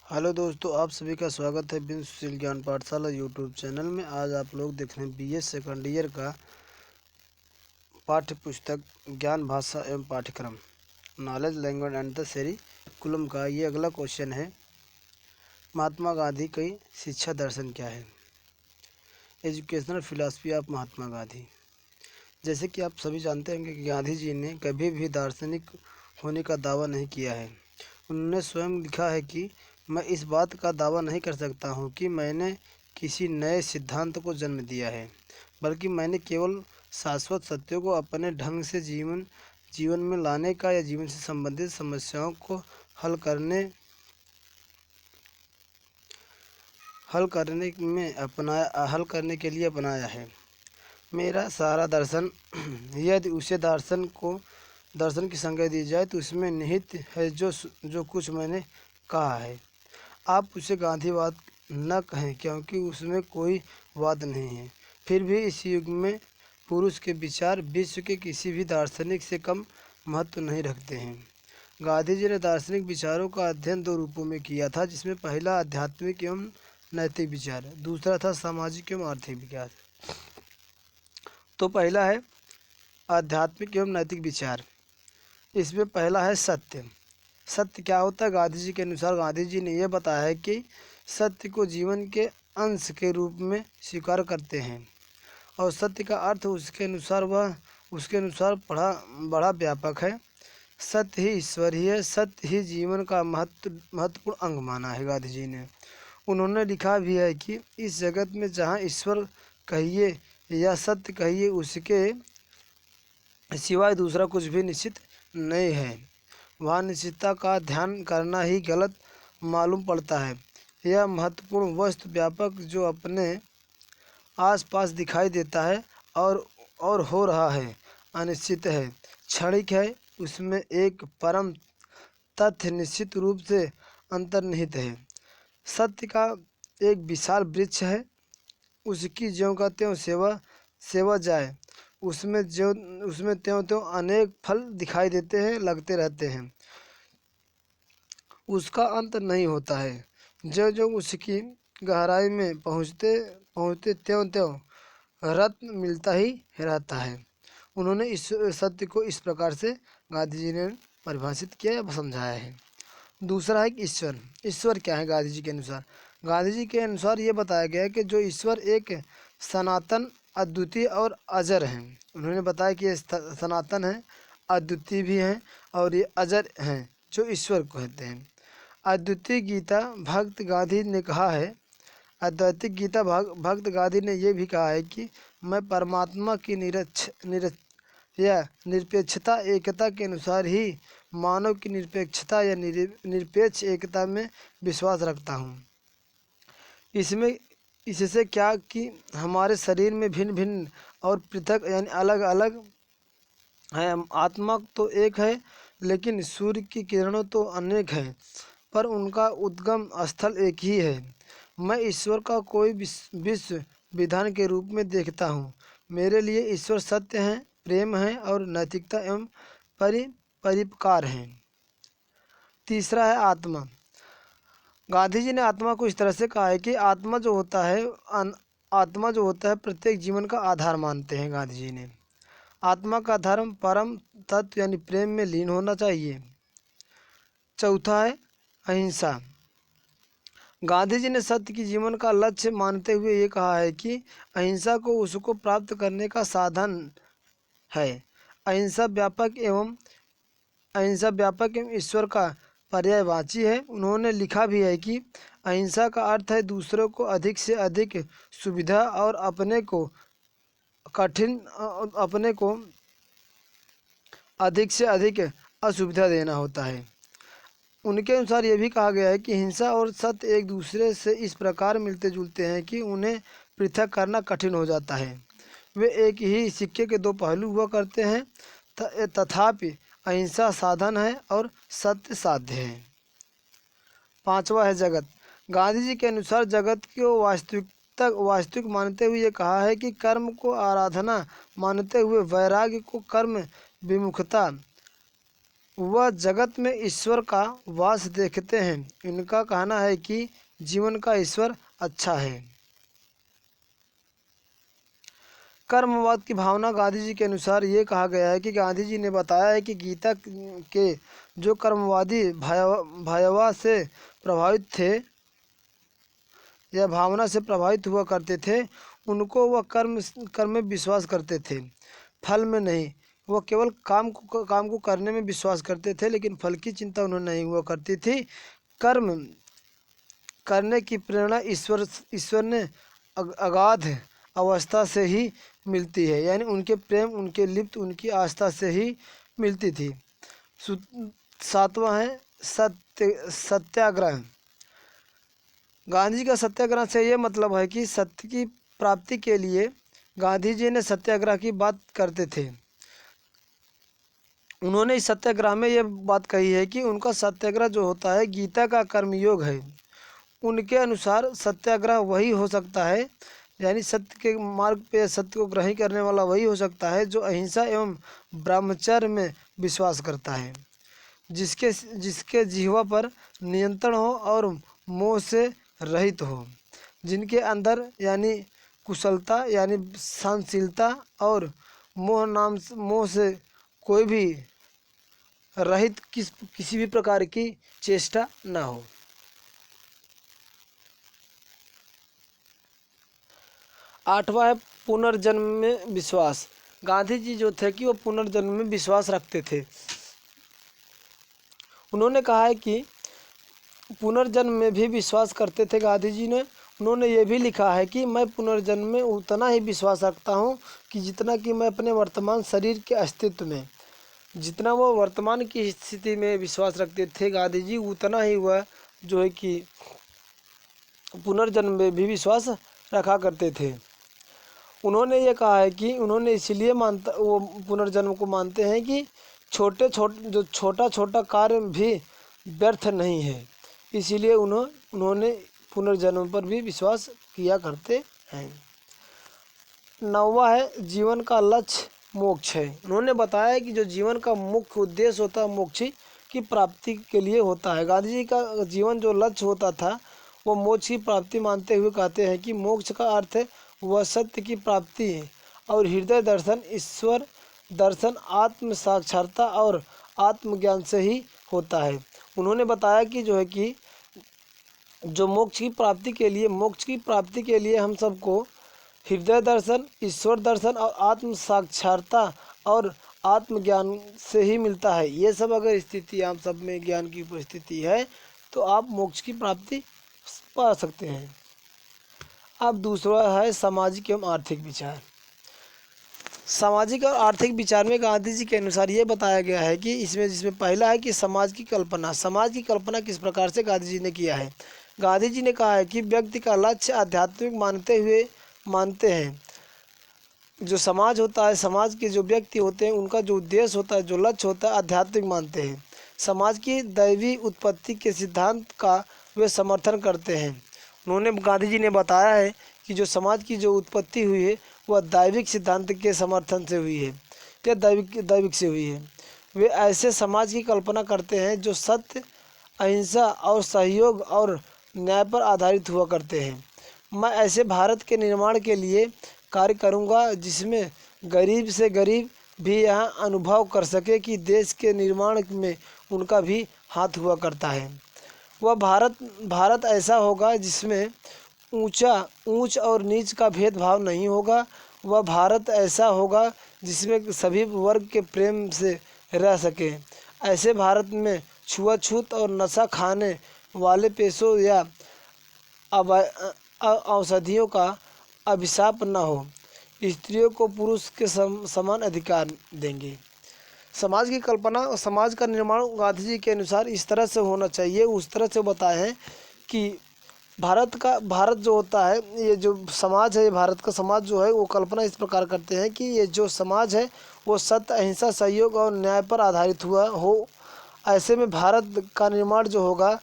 Hello दोस्तों, आप सभी का स्वागत है बिन सुशील ज्ञान पाठशाला यूट्यूब चैनल में। आज आप लोग देख रहे हैं बीएस सेकंड ईयर का पाठ्य पुस्तक ज्ञान भाषा एवं पाठ्यक्रम knowledge language and the curriculum का ये अगला क्वेश्चन है। महात्मा गांधी की शिक्षा दर्शन क्या है? Educational philosophy of Mahatma Gandhi. जैसे कि आप सभी जानते होंगे कि गांधी जी ने कभी भी दार्शनिक होने का दावा नहीं किया है। उन्होंने स्वयं लिखा है कि मैं इस बात का दावा नहीं कर सकता हूँ कि मैंने किसी नए सिद्धांत को जन्म दिया है, बल्कि मैंने केवल शाश्वत सत्यों को अपने ढंग से जीवन में लाने का या जीवन से संबंधित समस्याओं को हल करने के लिए अपनाया है। मेरा सारा दर्शन यदि उसे दर्शन की संज्ञा दी जाए तो उसमें निहित है जो कुछ मैंने कहा है। आप उसे गांधीवाद न कहें क्योंकि उसमें कोई वाद नहीं है। फिर भी इस युग में पुरुष के विचार विश्व के किसी भी दार्शनिक से कम महत्व नहीं रखते हैं। गांधी जी ने दार्शनिक विचारों का अध्ययन दो रूपों में किया था, जिसमें पहला आध्यात्मिक एवं नैतिक विचार, दूसरा था सामाजिक एवं आर्थिक विचार। तो पहला है आध्यात्मिक एवं नैतिक विचार। इसमें पहला है सत्य। सत्य क्या होता है? गांधी जी के अनुसार गांधी जी ने यह बताया है कि सत्य को जीवन के अंश के रूप में स्वीकार करते हैं और सत्य का अर्थ उसके अनुसार बड़ा व्यापक है। सत्य ही ईश्वर ही है। सत्य ही जीवन का महत्वपूर्ण अंग माना है गांधी जी ने। उन्होंने लिखा भी है कि इस जगत में जहाँ ईश्वर कहिए या सत्य कहिए, उसके सिवाय दूसरा कुछ भी निश्चित नहीं है। वहाँ निश्चितता का ध्यान करना ही गलत मालूम पड़ता है। यह महत्वपूर्ण वस्तु व्यापक जो अपने आसपास दिखाई देता है और हो रहा है, अनिश्चित है, क्षणिक है। उसमें एक परम तथ्य निश्चित रूप से अंतर्निहित है। सत्य का एक विशाल वृक्ष है, उसकी ज्यों का त्यों सेवा जाए, उसमें त्यों त्यों अनेक फल दिखाई देते हैं, लगते रहते हैं, उसका अंत नहीं होता है। जो जो उसकी गहराई में पहुँचते त्यों त्यों रत्न मिलता ही रहता है। उन्होंने इस सत्य को इस प्रकार से गांधी जी ने परिभाषित किया या समझाया है। दूसरा है कि ईश्वर क्या है? गांधी जी के अनुसार ये बताया गया है कि जो ईश्वर एक सनातन, अद्वितीय और अजर हैं। उन्होंने बताया कि ये सनातन है, अद्वितीय भी हैं और ये अजर हैं, जो ईश्वर को कहते हैं। अद्वितीय गीता भक्त गांधी ने कहा है अद्वैतिक गीता भक्त गांधी ने यह भी कहा है कि मैं परमात्मा की निरपेक्षता एकता के अनुसार ही मानव की निरपेक्षता या निरपेक्ष एकता में विश्वास रखता हूँ। इससे क्या कि हमारे शरीर में भिन्न भिन्न और पृथक यानी अलग अलग है। आत्मा तो एक है, लेकिन सूर्य की किरणों तो अनेक हैं, पर उनका उद्गम स्थल एक ही है। मैं ईश्वर का कोई विश्व विधान के रूप में देखता हूँ। मेरे लिए ईश्वर सत्य है, प्रेम है और नैतिकता एवं परोपकार है। तीसरा है आत्मा। गांधी जी ने आत्मा को इस तरह से कहा है कि आत्मा जो होता है प्रत्येक जीवन का आधार मानते हैं गांधी जी ने। आत्मा का धर्म परम तत्व यानी प्रेम में लीन होना चाहिए। चौथा है अहिंसा। गांधी जी ने सत्य की जीवन का लक्ष्य मानते हुए ये कहा है कि अहिंसा को उसको प्राप्त करने का साधन है। अहिंसा व्यापक एवं ईश्वर का पर्यायवाची है। उन्होंने लिखा भी है कि अहिंसा का अर्थ है दूसरों को अधिक से अधिक सुविधा और अपने को अधिक से अधिक असुविधा देना होता है। उनके अनुसार यह भी कहा गया है कि हिंसा और सत्य एक दूसरे से इस प्रकार मिलते जुलते हैं कि उन्हें पृथक करना कठिन हो जाता है। वे एक ही सिक्के के दो पहलू हुआ करते हैं, तथापि अहिंसा साधन है और सत्य साध्य है। पांचवा है जगत। गांधी जी के अनुसार जगत को वास्तविक मानते हुए ये कहा है कि कर्म को आराधना मानते हुए वैराग्य को कर्म विमुखता वह जगत में ईश्वर का वास देखते हैं। इनका कहना है कि जीवन का ईश्वर अच्छा है। कर्मवाद की भावना। गांधी जी के अनुसार ये कहा गया है कि गांधी जी ने बताया है कि गीता के जो कर्मवादी भायवा से प्रभावित थे या भावना से प्रभावित हुआ करते थे, उनको वह कर्म में विश्वास करते थे, फल में नहीं। वह केवल काम को करने में विश्वास करते थे, लेकिन फल की चिंता उन्हें नहीं हुआ करती थी। कर्म करने की प्रेरणा ईश्वर ने अगाध अवस्था से ही मिलती है, यानी उनके प्रेम, उनके लिप्त, उनकी आस्था से ही मिलती थी। सातवां है सत्याग्रह। गांधी जी का सत्याग्रह से ये मतलब है कि सत्य की प्राप्ति के लिए गांधी जी ने सत्याग्रह की बात करते थे। उन्होंने इस सत्याग्रह में ये बात कही है कि उनका सत्याग्रह जो होता है गीता का कर्मयोग है। उनके अनुसार सत्याग्रह वही हो सकता है, यानी सत्य के मार्ग पे सत्य को ग्रहण करने वाला वही हो सकता है जो अहिंसा एवं ब्रह्मचर्य में विश्वास करता है, जिसके जिह्वा पर नियंत्रण हो और मोह से रहित हो, जिनके अंदर यानी कुशलता यानी सहनशीलता और मोह से कोई भी रहित किसी भी प्रकार की चेष्टा न हो। आठवां है पुनर्जन्म में विश्वास। गांधी जी जो थे कि वो पुनर्जन्म में विश्वास रखते थे। उन्होंने कहा है कि पुनर्जन्म में भी विश्वास करते थे गांधी जी ने। उन्होंने ये भी लिखा है कि मैं पुनर्जन्म में उतना ही विश्वास रखता हूँ कि जितना कि मैं अपने वर्तमान शरीर के अस्तित्व में, जितना वो वर्तमान की स्थिति में विश्वास रखते थे गांधी जी, उतना ही वह जो है कि पुनर्जन्म में भी विश्वास रखा करते थे। उन्होंने ये कहा है कि उन्होंने इसलिए वो पुनर्जन्म को मानते हैं कि छोटा छोटा कार्य भी व्यर्थ नहीं है, इसीलिए उन्होंने पुनर्जन्म पर भी विश्वास किया करते हैं। नौवां है जीवन का लक्ष्य मोक्ष है। उन्होंने बताया कि जो जीवन का मुख्य उद्देश्य होता है मोक्ष की प्राप्ति के लिए होता है। गांधी जी का जीवन जो लक्ष्य होता था वो मोक्ष की प्राप्ति मानते हुए कहते हैं कि मोक्ष का अर्थ है वह सत्य की प्राप्ति है और हृदय दर्शन, ईश्वर दर्शन, आत्म साक्षात्कार और आत्मज्ञान से ही होता है। उन्होंने बताया कि जो है कि जो मोक्ष की प्राप्ति के लिए हम सबको हृदय दर्शन, ईश्वर दर्शन और आत्म साक्षात्कार और आत्मज्ञान से ही मिलता है। ये सब अगर स्थिति आप सब में ज्ञान की उपस्थिति है तो आप मोक्ष की प्राप्ति पा सकते हैं। अब दूसरा है सामाजिक एवं आर्थिक विचार। सामाजिक और आर्थिक विचार में गांधी जी के अनुसार ये बताया गया है कि जिसमें पहला है कि समाज की कल्पना किस प्रकार से गांधी जी ने किया है। गांधी जी ने कहा है कि व्यक्ति का लक्ष्य आध्यात्मिक मानते हैं। जो समाज होता है, समाज के जो व्यक्ति होते हैं उनका जो उद्देश्य होता है, जो लक्ष्य होता है, आध्यात्मिक मानते हैं। समाज की दैवी उत्पत्ति के सिद्धांत का वे समर्थन करते हैं। उन्होंने गांधी जी ने बताया है कि जो समाज की जो उत्पत्ति हुई है वह दैविक सिद्धांत के समर्थन से हुई है या दैविक से हुई है। वे ऐसे समाज की कल्पना करते हैं जो सत्य, अहिंसा और सहयोग और न्याय पर आधारित हुआ करते हैं। मैं ऐसे भारत के निर्माण के लिए कार्य करूंगा जिसमें गरीब से गरीब भी यह अनुभव कर सके कि देश के निर्माण में उनका भी हाथ हुआ करता है। वह भारत ऐसा होगा जिसमें ऊंच और नीच का भेदभाव नहीं होगा। वह भारत ऐसा होगा जिसमें सभी वर्ग के प्रेम से रह सके। ऐसे भारत में छुआछूत और नशा खाने वाले पेशों या औषधियों का अभिशाप न हो। स्त्रियों को पुरुष के समान अधिकार देंगे। समाज की कल्पना और समाज का निर्माण गांधी जी के अनुसार इस तरह से होना चाहिए, उस तरह से बताए हैं कि भारत जो होता है, ये जो समाज है, भारत का समाज जो है वो कल्पना इस प्रकार करते हैं कि ये जो समाज है वो सत्य, अहिंसा, सहयोग और न्याय पर आधारित हुआ हो। ऐसे में भारत का निर्माण जो होगा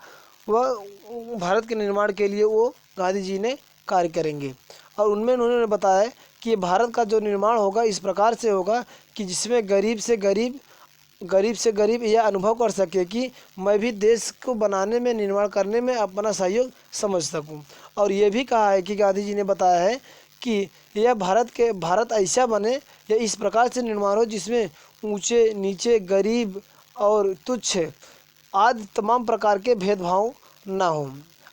वह भारत के निर्माण के लिए वो गांधी जी ने कार्य करेंगे। और उनमें उन्होंने बताया कि भारत का जो निर्माण होगा इस प्रकार से होगा कि जिसमें गरीब से गरीब गरीब से गरीब यह अनुभव कर सके कि मैं भी देश को बनाने में, निर्माण करने में अपना सहयोग समझ सकूं। और ये भी कहा है कि गांधी जी ने बताया है कि यह भारत ऐसा बने, या इस प्रकार से निर्माण हो जिसमें ऊंचे नीचे, गरीब और तुच्छ आदि तमाम प्रकार के भेदभाव ना हो।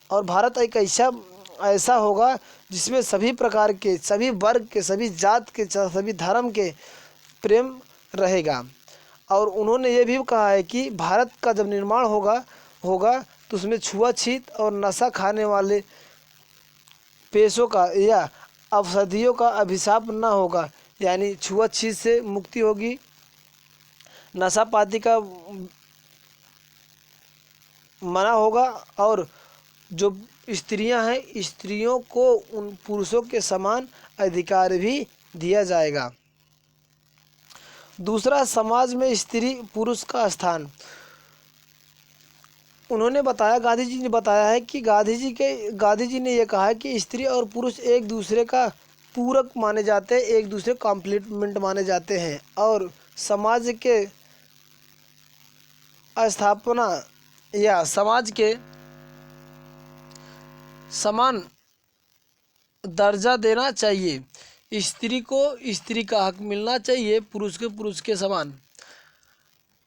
और भारत एक ऐसा होगा जिसमें सभी प्रकार के, सभी वर्ग के, सभी जात के, सभी धर्म के प्रेम रहेगा। और उन्होंने ये भी कहा है कि भारत का जब निर्माण होगा तो उसमें छुआछूत और नशा खाने वाले पेशों का या अवसादियों का अभिशाप न होगा, यानी छुआछूत से मुक्ति होगी, नशापाती का मना होगा, और जो स्त्रियां हैं, स्त्रियों को उन पुरुषों के समान अधिकार भी दिया जाएगा। दूसरा, समाज में स्त्री पुरुष का स्थान। उन्होंने बताया, गांधी जी ने बताया है कि गांधी जी ने यह कहा है कि स्त्री और पुरुष एक दूसरे का पूरक माने जाते हैं, एक दूसरे कॉम्प्लीमेंट माने जाते हैं, और समाज के स्थापना या समाज के समान दर्जा देना चाहिए। स्त्री को स्त्री का हक मिलना चाहिए, पुरुष को पुरुष के समान।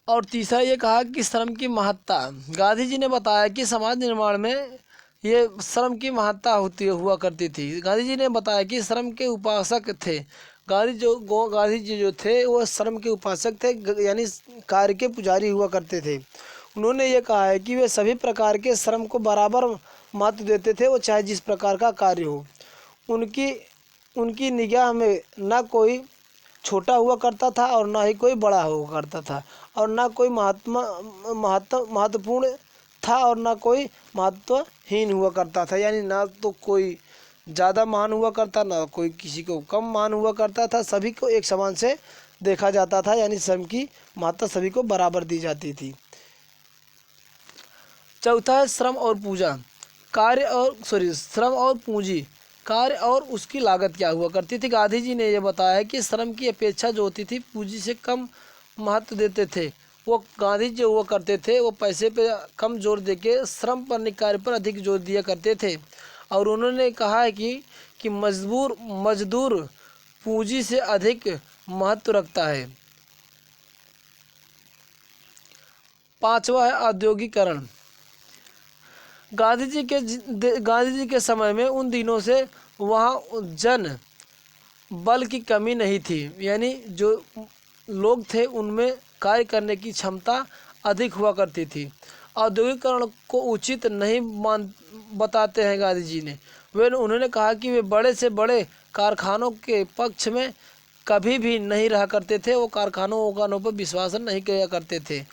और तीसरा ये कहा कि श्रम की महत्ता। गांधी जी ने बताया कि समाज निर्माण में ये श्रम की महत्ता हुआ करती थी। गांधी जी ने बताया कि श्रम के उपासक थे। गांधी जी जो थे वो श्रम के उपासक थे, यानी कार्य के पुजारी हुआ करते थे। उन्होंने ये कहा है कि वे सभी प्रकार के श्रम को बराबर महत्व देते थे, वो चाहे जिस प्रकार का कार्य हो। उनकी निगाह में ना कोई छोटा हुआ करता था और ना ही कोई बड़ा हुआ करता था, और ना कोई महत्वपूर्ण था और ना कोई महत्वहीन हुआ करता था, यानी ना तो कोई ज़्यादा महान हुआ करता, ना कोई किसी को कम महान हुआ करता था। सभी को एक समान से देखा जाता था, यानी श्रम की महत्ता सभी को बराबर दी जाती थी। चौथा है श्रम और पूंजी। श्रम और पूंजी, कार्य और उसकी लागत क्या हुआ करती थी। गांधी जी ने यह बताया है कि श्रम की अपेक्षा जो होती थी पूंजी से कम महत्व देते थे। वो गांधी जी हुआ करते थे, वो पैसे पे कम जोर देके श्रम पर, कार्य पर अधिक जोर दिया करते थे। और उन्होंने कहा है कि मजदूर पूंजी से अधिक महत्व रखता है। पांचवा है औद्योगिकरण। गांधी जी के समय में उन दिनों से वहाँ जन बल की कमी नहीं थी, यानी जो लोग थे उनमें कार्य करने की क्षमता अधिक हुआ करती थी। औद्योगिकरण को उचित नहीं बताते हैं गांधी जी ने। उन्होंने कहा कि वे बड़े से बड़े कारखानों के पक्ष में कभी भी नहीं रहा करते थे, वो कारखानों पर विश्वास नहीं किया करते थे।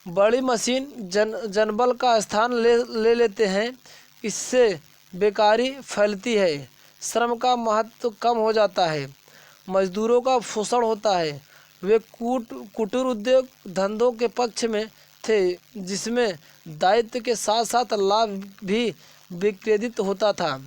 बड़ी मशीन जनबल का स्थान ले लेते हैं, इससे बेकारी फैलती है, श्रम का महत्व कम हो जाता है, मजदूरों का शोषण होता है। वे कुटीर उद्योग धंधों के पक्ष में थे, जिसमें दायित्व के साथ साथ लाभ भी विकेंद्रित होता था।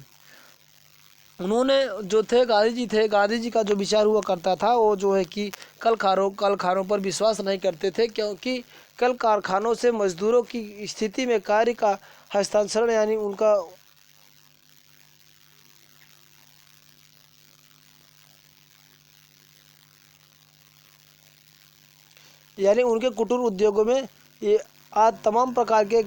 उन्होंने जो थे गांधी जी का जो विचार हुआ करता था वो जो है कि कल कारखानों पर विश्वास नहीं करते थे, क्योंकि कल कारखानों से मजदूरों की स्थिति में कार्य का हस्तांतरण, यानी उनके कुटीर उद्योगों में ये आज तमाम प्रकार के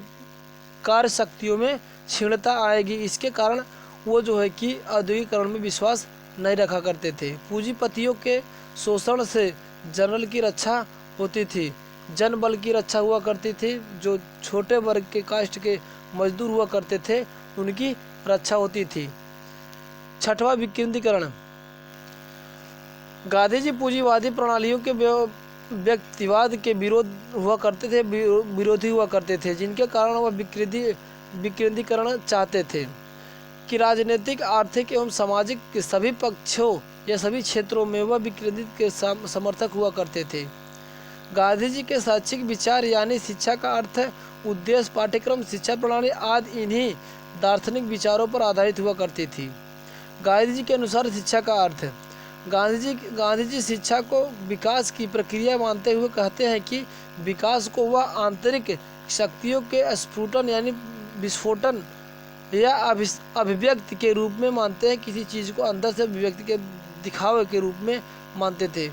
कार्य शक्तियों में क्षीणता आएगी। इसके कारण वो जो है कि औद्योगिकरण में विश्वास नहीं रखा करते थे। पूंजीपतियों के शोषण से जनरल की रक्षा होती थी, जनबल की रक्षा हुआ करती थी। जो छोटे वर्ग के कास्ट के मजदूर हुआ करते थे उनकी रक्षा होती थी। छठवां, विकेंद्रीकरण। गांधी जी पूंजीवादी प्रणालियों के व्यक्तिवाद के विरोधी हुआ करते थे, जिनके कारण वह विकेंद्रीकरण चाहते थे कि राजनीतिक, आर्थिक एवं सामाजिक के सभी पक्षों या सभी क्षेत्रों में वह विकेंद्रीकरण के समर्थक हुआ करते थे। गांधी जी के शैक्षिक विचार यानी शिक्षा का अर्थ, उद्देश्य, पाठ्यक्रम, शिक्षा प्रणाली आदि इन्हीं दार्शनिक विचारों पर आधारित हुआ करती थी। गांधी जी के अनुसार शिक्षा का अर्थ, गांधी जी शिक्षा को विकास की प्रक्रिया मानते हुए कहते हैं कि विकास को वह आंतरिक शक्तियों के स्फुटन यानी विस्फोटन या अभिव्यक्ति के रूप में मानते हैं। किसी चीज़ को अंदर से अभिव्यक्ति के दिखावे के रूप में मानते थे।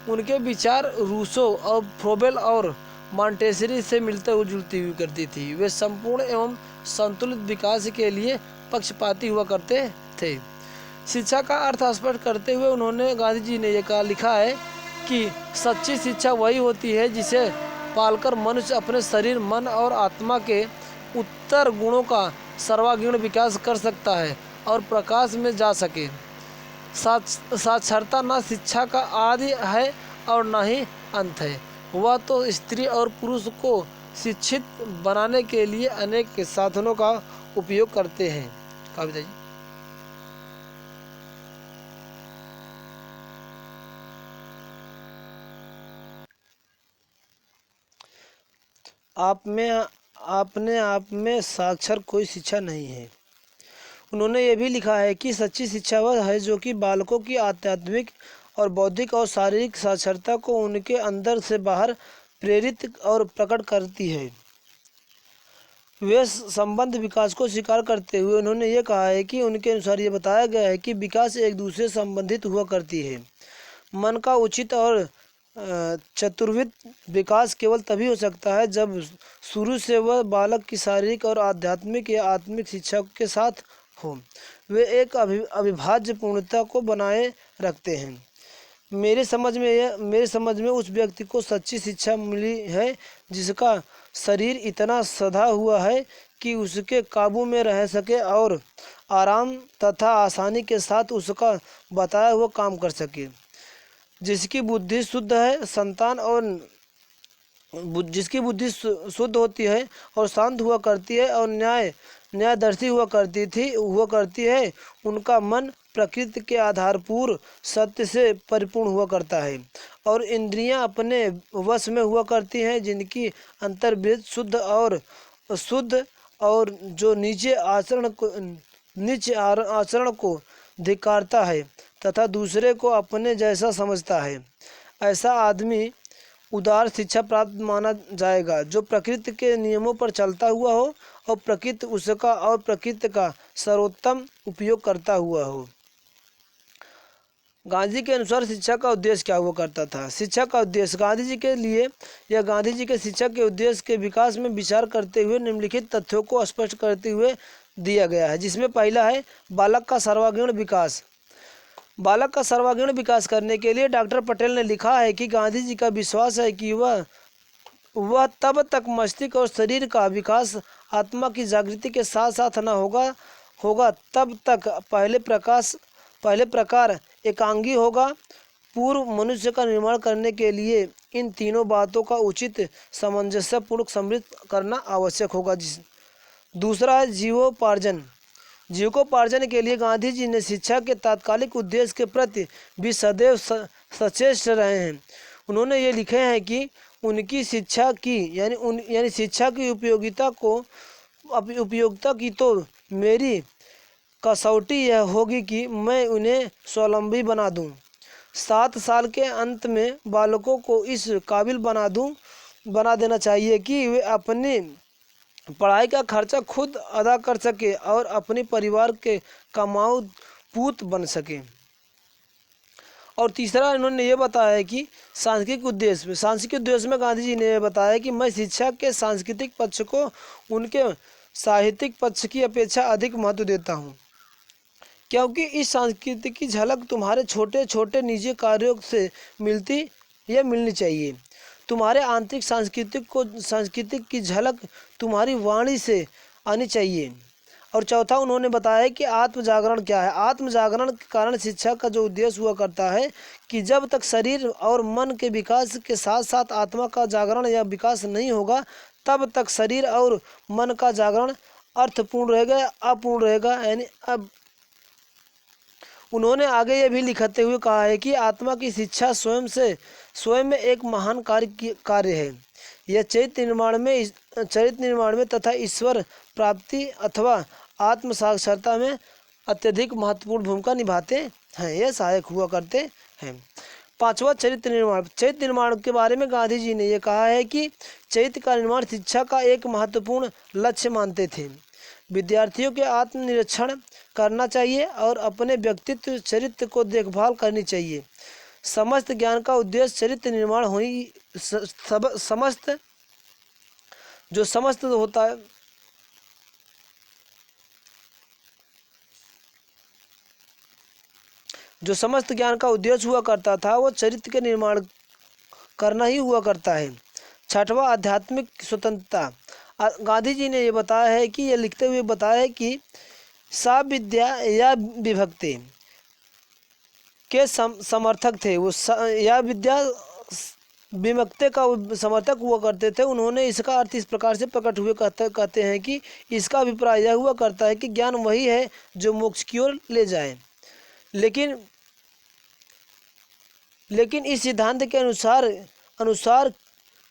उनके विचार रूसो और फ्रोबेल और मॉन्टेसरी से मिलते हुए जुलती हुई करती थी। वे संपूर्ण एवं संतुलित विकास के लिए पक्षपाती हुआ करते थे। शिक्षा का अर्थ स्पष्ट करते हुए उन्होंने गांधी जी ने यह लिखा है कि सच्ची शिक्षा वही होती है जिसे पालकर मनुष्य अपने शरीर, मन और आत्मा के उत्तर गुणों का सर्वांगीण विकास कर सकता है और प्रकाश में जा सके। साक्षरता न शिक्षा का आदि है और न ही अंत है। वह तो स्त्री और पुरुष को शिक्षित बनाने के लिए अनेक साधनों का उपयोग करते हैं। कविता जी। अपने आप में साक्षर कोई शिक्षा नहीं है। उन्होंने ये भी लिखा है कि सच्ची शिक्षा वह है जो कि बालकों की आध्यात्मिक और बौद्धिक और शारीरिक साक्षरता को उनके अंदर से बाहर प्रेरित और प्रकट करती है। वे संबंध विकास को स्वीकार करते हुए उन्होंने ये कहा है कि उनके अनुसार ये बताया गया है कि विकास एक दूसरे से संबंधित हुआ करती है। मन का उचित और चतुर्विध विकास केवल तभी हो सकता है जब शुरू से वह बालक की शारीरिक और आध्यात्मिक या आत्मिक शिक्षा के साथ हो। वे एक अविभाज्य पूर्णता को बनाए रखते हैं। मेरे समझ में उस व्यक्ति को सच्ची शिक्षा मिली है जिसका शरीर इतना सधा हुआ है कि उसके काबू में रह सके और आराम तथा आसानी के साथ उसका बताया हुआ काम कर सके। जिसकी बुद्धि शुद्ध है संतान और जिसकी बुद्धि शुद्ध होती है और शांत हुआ करती है और न्यायदर्शी हुआ करती है, उनका मन प्रकृति के आधारपूर्ण सत्य से परिपूर्ण हुआ करता है और इंद्रियां अपने वश में हुआ करती हैं। जिनकी अंतर्वृत्ति शुद्ध और जो नीचे आचरण को धिक्कारता है तथा दूसरे को अपने जैसा समझता है, ऐसा आदमी उदार शिक्षा प्राप्त माना जाएगा जो प्रकृति के नियमों पर चलता हुआ हो और प्रकृति का सर्वोत्तम उपयोग करता हुआ हो। गांधी जी के अनुसार शिक्षा का उद्देश्य क्या हुआ करता था? शिक्षा का उद्देश्य गांधी जी के लिए या गांधी जी के शिक्षा के उद्देश्य के विकास में विचार करते हुए निम्नलिखित तथ्यों को स्पष्ट करते हुए दिया गया है, जिसमें पहला है बालक का सर्वांगीण विकास। बालक का सर्वांगीण विकास करने के लिए डॉक्टर पटेल ने लिखा है कि गांधी जी का विश्वास है कि वह तब तक मस्तिष्क और शरीर का विकास आत्मा की जागृति के साथ साथ न होगा तब तक पहले प्रकार एकांगी होगा। पूर्व मनुष्य का निर्माण करने के लिए इन तीनों बातों का उचित सामंजस्यपूर्ण समृद्ध करना आवश्यक होगा। दूसरा है जीविकोपार्जन के लिए गांधी जी ने शिक्षा के तात्कालिक उद्देश्य के प्रति भी सदैव सचेत रहे हैं। उन्होंने ये लिखे हैं कि उनकी शिक्षा की शिक्षा की उपयोगिता की तो मेरी कसौटी यह होगी कि मैं उन्हें स्वावलंबी बना दूं। 7 साल के अंत में बालकों को इस काबिल बना देना चाहिए कि वे अपनी पढ़ाई का खर्चा खुद अदा कर सके और अपने परिवार के कमाऊ पूत बन सके। और तीसरा इन्होंने ये बताया है कि सांस्कृतिक उद्देश्य में गांधी जी ने बताया कि मैं शिक्षा के सांस्कृतिक पक्ष को उनके साहित्यिक पक्ष की अपेक्षा अधिक महत्व देता हूँ, क्योंकि इस संस्कृति की झलक तुम्हारे छोटे छोटे निजी कार्यों से मिलनी चाहिए। तुम्हारे आंतरिक सांस्कृतिक की झलक तुम्हारी वाणी से आनी चाहिए। और चौथा उन्होंने बताया कि आत्म जागरण क्या है। आत्म जागरण के कारण शिक्षा का जो उद्देश्य हुआ करता है कि जब तक शरीर और मन के विकास के साथ साथ आत्मा का जागरण या विकास नहीं होगा तब तक शरीर और मन का जागरण अर्थपूर्ण रहेगा, अपूर्ण रहेगा। यानी अब उन्होंने आगे ये भी लिखते हुए कहा है कि आत्मा की शिक्षा स्वयं में एक महान कार्य है। यह चरित्र निर्माण में तथा ईश्वर प्राप्ति अथवा आत्म साक्षरता में अत्यधिक महत्वपूर्ण भूमिका निभाते हैं। यह सहायक हुआ करते हैं। पांचवा, चरित्र निर्माण। चरित्र निर्माण के बारे में गांधी जी ने यह कहा है कि चरित्र का निर्माण शिक्षा का एक महत्वपूर्ण लक्ष्य मानते थे। विद्यार्थियों के आत्मनिरीक्षण करना चाहिए और अपने व्यक्तित्व चरित्र को देखभाल करनी चाहिए। समस्त ज्ञान का उद्देश्य चरित्र निर्माण होनी समस्त होता है जो समस्त ज्ञान का उद्देश्य हुआ करता था वो चरित्र के निर्माण करना ही हुआ करता है। छठवां, आध्यात्मिक स्वतंत्रता। गांधी जी ने ये बताया है कि ये लिखते हुए बताया है कि सा विद्या या विभक्ति के समर्थक थे। वो या विद्या विमुक्ति का समर्थक हुआ करते थे। उन्होंने इसका अर्थ इस प्रकार से प्रकट हुए कहते हैं कि इसका अभिप्राय यह हुआ करता है कि ज्ञान वही है जो मोक्ष की ओर ले जाए। लेकिन इस सिद्धांत के अनुसार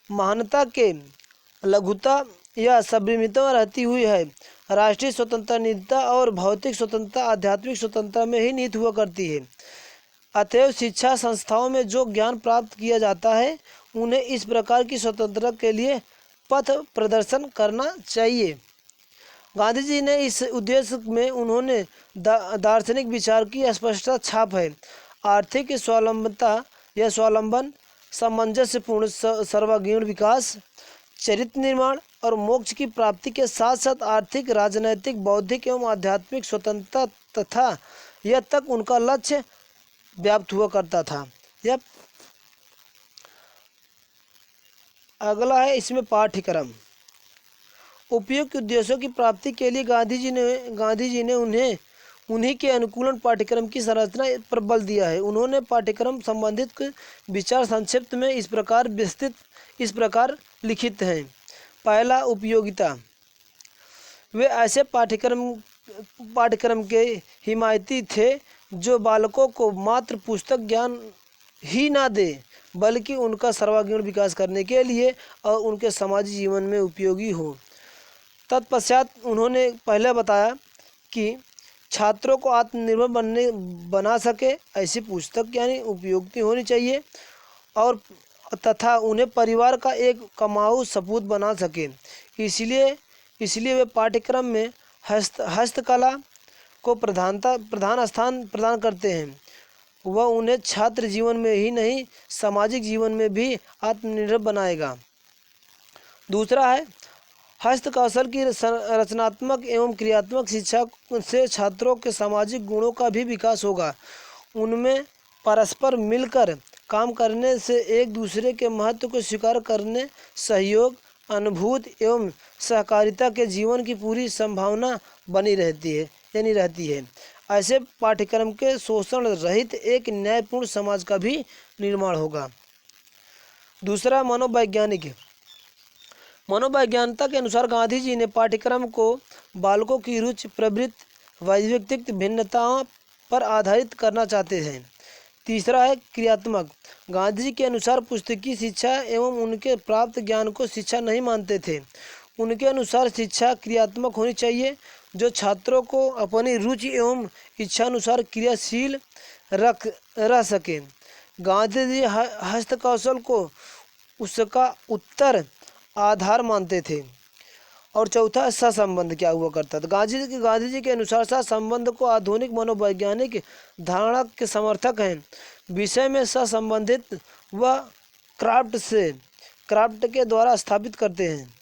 महानता के लघुता या सबमिता रहती हुई है। राष्ट्रीय स्वतंत्रता और भौतिक स्वतंत्रता आध्यात्मिक स्वतंत्रता में ही निहित हुआ करती है। अतएव शिक्षा संस्थाओं में जो ज्ञान प्राप्त किया जाता है उन्हें इस प्रकार की स्वतंत्रता के लिए पथ प्रदर्शन करना चाहिए। गांधी जी ने इस उद्देश्य में उन्होंने दार्शनिक विचार की स्पष्टता छाप है। आर्थिक स्वावलंबनता या स्वावलंबन, सामंजस्यपूर्ण सर्वांगीण विकास, चरित्र निर्माण और मोक्ष की प्राप्ति के साथ साथ आर्थिक, राजनैतिक, बौद्धिक एवं आध्यात्मिक स्वतंत्रता तथा यह तक उनका लक्ष्य व्याप्त हुआ करता था। यह अगला है इसमें पाठ्यक्रम। उपयुक्त उद्देश्यों की प्राप्ति के लिए गांधी जी ने उन्हीं के अनुकूलन पाठ्यक्रम की संरचना पर बल दिया है। उन्होंने पाठ्यक्रम संबंधित विचार संक्षिप्त में इस प्रकार लिखित हैं। पहला, उपयोगिता। वे ऐसे पाठ्यक्रम के हिमायती थे जो बालकों को मात्र पुस्तक ज्ञान ही ना दे बल्कि उनका सर्वांगीण विकास करने के लिए और उनके समाजी जीवन में उपयोगी हो। तत्पश्चात उन्होंने पहले बताया कि छात्रों को आत्मनिर्भर बना सके ऐसी पुस्तक यानी उपयोगी होनी चाहिए और तथा उन्हें परिवार का एक कमाऊ सपूत बना सके। इसलिए वे पाठ्यक्रम में हस्तकला को प्रधान स्थान प्रदान करते हैं। वह उन्हें छात्र जीवन में ही नहीं सामाजिक जीवन में भी आत्मनिर्भर बनाएगा। दूसरा है, हस्तकौशल की रचनात्मक एवं क्रियात्मक शिक्षा से छात्रों के सामाजिक गुणों का भी विकास होगा। उनमें परस्पर मिलकर काम करने से एक दूसरे के महत्व को स्वीकार करने, सहयोग, अनुभूति एवं सहकारिता के जीवन की पूरी संभावना बनी रहती है। ऐसे पाठ्यक्रम के शोषण रहित एक न्यायपूर्ण समाज का भी निर्माण होगा। दूसरा, मनोवैज्ञानिकता के अनुसार गांधी जी ने पाठ्यक्रम को बालकों की रुचि, प्रवृत्ति, वैयक्तिक भिन्नताओं पर आधारित करना चाहते हैं। तीसरा है, क्रियात्मक। गांधी जी के अनुसार पुस्तकीय शिक्षा एवं उनके प्राप्त ज्ञान को शिक्षा नहीं मानते थे। उनके अनुसार शिक्षा क्रियात्मक होनी चाहिए जो छात्रों को अपनी रुचि एवं इच्छानुसार क्रियाशील रह सके। गांधी जी हस्तकौशल को उसका उत्तर आधार मानते थे। और चौथा, सहसंबंध क्या हुआ करता था। गांधी जी के अनुसार सहसंबंध को आधुनिक मनोवैज्ञानिक धारणा के समर्थक हैं। विषय में सहसंबंधित व क्राफ्ट के द्वारा स्थापित करते हैं।